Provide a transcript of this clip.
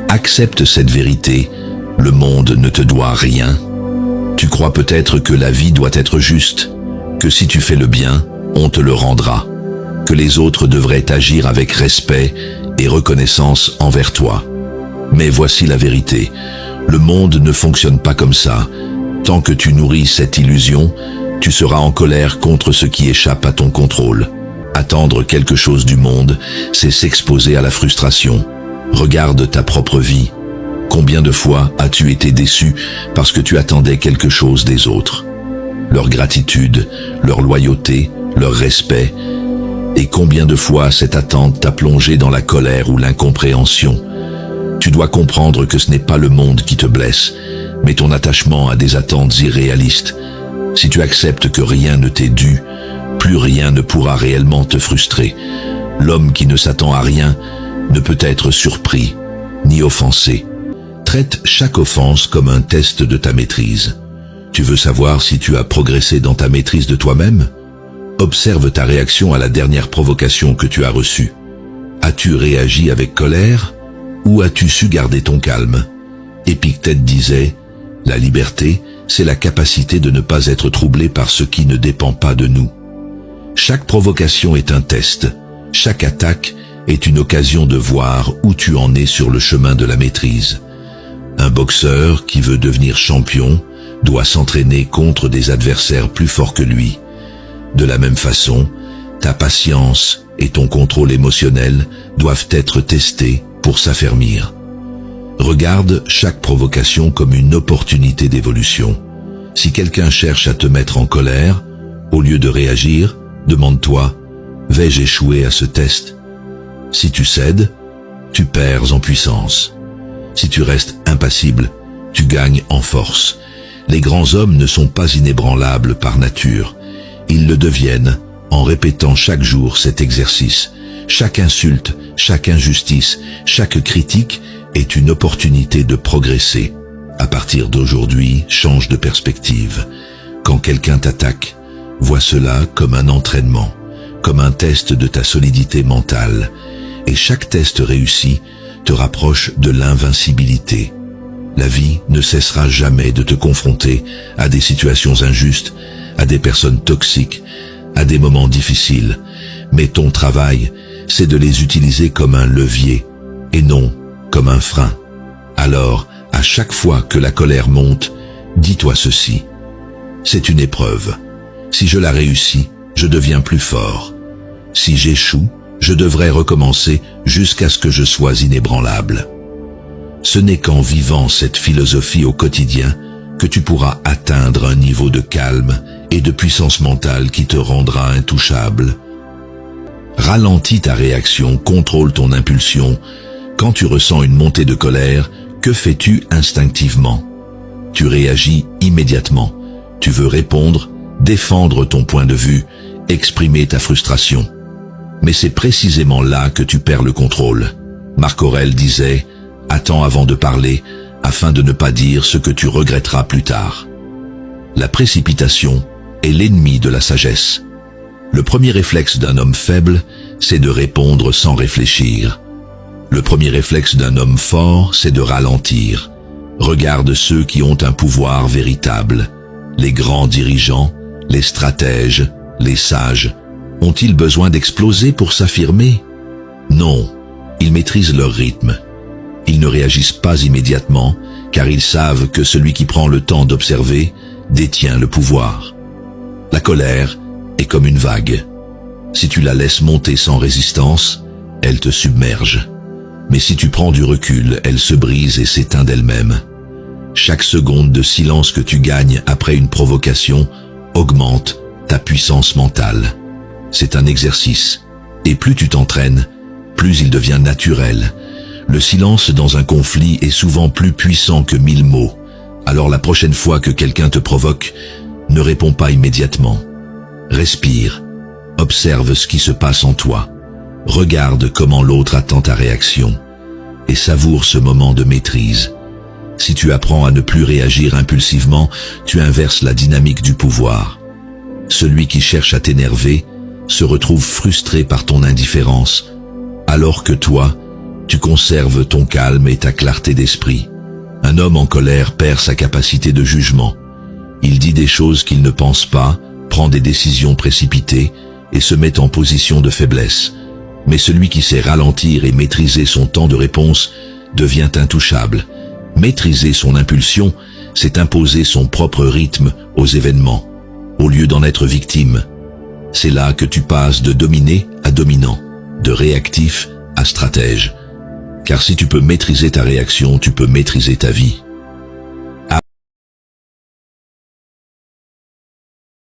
Accepte cette vérité, le monde ne te doit rien. Tu crois peut-être que la vie doit être juste, que si tu fais le bien, on te le rendra, que les autres devraient agir avec respect et reconnaissance envers toi. Mais voici la vérité, le monde ne fonctionne pas comme ça. Tant que tu nourris cette illusion, tu seras en colère contre ce qui échappe à ton contrôle. Attendre quelque chose du monde, c'est s'exposer à la frustration. Regarde ta propre vie. Combien de fois as-tu été déçu parce que tu attendais quelque chose des autres? Leur gratitude, leur loyauté, leur respect. Et combien de fois cette attente t'a plongé dans la colère ou l'incompréhension? Tu dois comprendre que ce n'est pas le monde qui te blesse, mais ton attachement à des attentes irréalistes. Si tu acceptes que rien ne t'est dû, plus rien ne pourra réellement te frustrer. L'homme qui ne s'attend à rien ne peut être surpris, ni offensé. Traite chaque offense comme un test de ta maîtrise. Tu veux savoir si tu as progressé dans ta maîtrise de toi-même? Observe ta réaction à la dernière provocation que tu as reçue. As-tu réagi avec colère ou as-tu su garder ton calme? Épictète disait, la liberté, c'est la capacité de ne pas être troublé par ce qui ne dépend pas de nous. Chaque provocation est un test. Chaque attaque est une occasion de voir où tu en es sur le chemin de la maîtrise. Un boxeur qui veut devenir champion doit s'entraîner contre des adversaires plus forts que lui. De la même façon, ta patience et ton contrôle émotionnel doivent être testés pour s'affermir. Regarde chaque provocation comme une opportunité d'évolution. Si quelqu'un cherche à te mettre en colère, au lieu de réagir, demande-toi, vais-je échouer à ce test? Si tu cèdes, tu perds en puissance. Si tu restes impassible, tu gagnes en force. Les grands hommes ne sont pas inébranlables par nature. Ils le deviennent en répétant chaque jour cet exercice. Chaque insulte, chaque injustice, chaque critique est une opportunité de progresser. À partir d'aujourd'hui, change de perspective. Quand quelqu'un t'attaque, vois cela comme un entraînement, comme un test de ta solidité mentale. Et chaque test réussi te rapproche de l'invincibilité. La vie ne cessera jamais de te confronter à des situations injustes, à des personnes toxiques, à des moments difficiles. Mais ton travail, c'est de les utiliser comme un levier et non comme un frein. Alors, à chaque fois que la colère monte, dis-toi ceci. C'est une épreuve. Si je la réussis, je deviens plus fort. Si j'échoue, je devrais recommencer jusqu'à ce que je sois inébranlable. Ce n'est qu'en vivant cette philosophie au quotidien que tu pourras atteindre un niveau de calme et de puissance mentale qui te rendra intouchable. Ralentis ta réaction, contrôle ton impulsion. Quand tu ressens une montée de colère, que fais-tu instinctivement? Tu réagis immédiatement. Tu veux répondre, défendre ton point de vue, exprimer ta frustration. Mais c'est précisément là que tu perds le contrôle. Marc Aurèle disait « Attends avant de parler, afin de ne pas dire ce que tu regretteras plus tard. » La précipitation est l'ennemi de la sagesse. Le premier réflexe d'un homme faible, c'est de répondre sans réfléchir. Le premier réflexe d'un homme fort, c'est de ralentir. Regarde ceux qui ont un pouvoir véritable. Les grands dirigeants, les stratèges, les sages. Ont-ils besoin d'exploser pour s'affirmer? Non, ils maîtrisent leur rythme. Ils ne réagissent pas immédiatement, car ils savent que celui qui prend le temps d'observer détient le pouvoir. La colère est comme une vague. Si tu la laisses monter sans résistance, elle te submerge. Mais si tu prends du recul, elle se brise et s'éteint d'elle-même. Chaque seconde de silence que tu gagnes après une provocation augmente ta puissance mentale. C'est un exercice, et plus tu t'entraînes, plus il devient naturel. Le silence dans un conflit est souvent plus puissant que 1000 mots. Alors la prochaine fois que quelqu'un te provoque, ne réponds pas immédiatement. Respire, observe ce qui se passe en toi. Regarde comment l'autre attend ta réaction et savoure ce moment de maîtrise. Si tu apprends à ne plus réagir impulsivement, tu inverses la dynamique du pouvoir. Celui qui cherche à t'énerver se retrouve frustré par ton indifférence, alors que toi, Tu conserves ton calme et ta clarté d'esprit. Un homme en colère perd sa capacité de jugement. Il dit des choses qu'il ne pense pas, prend des décisions précipitées et se met en position de faiblesse. Mais celui qui sait ralentir et maîtriser son temps de réponse devient intouchable. Maîtriser son impulsion, c'est imposer son propre rythme aux événements, au lieu d'en être victime. C'est là que tu passes de dominé à dominant, de réactif à stratège. Car si tu peux maîtriser ta réaction, tu peux maîtriser ta vie.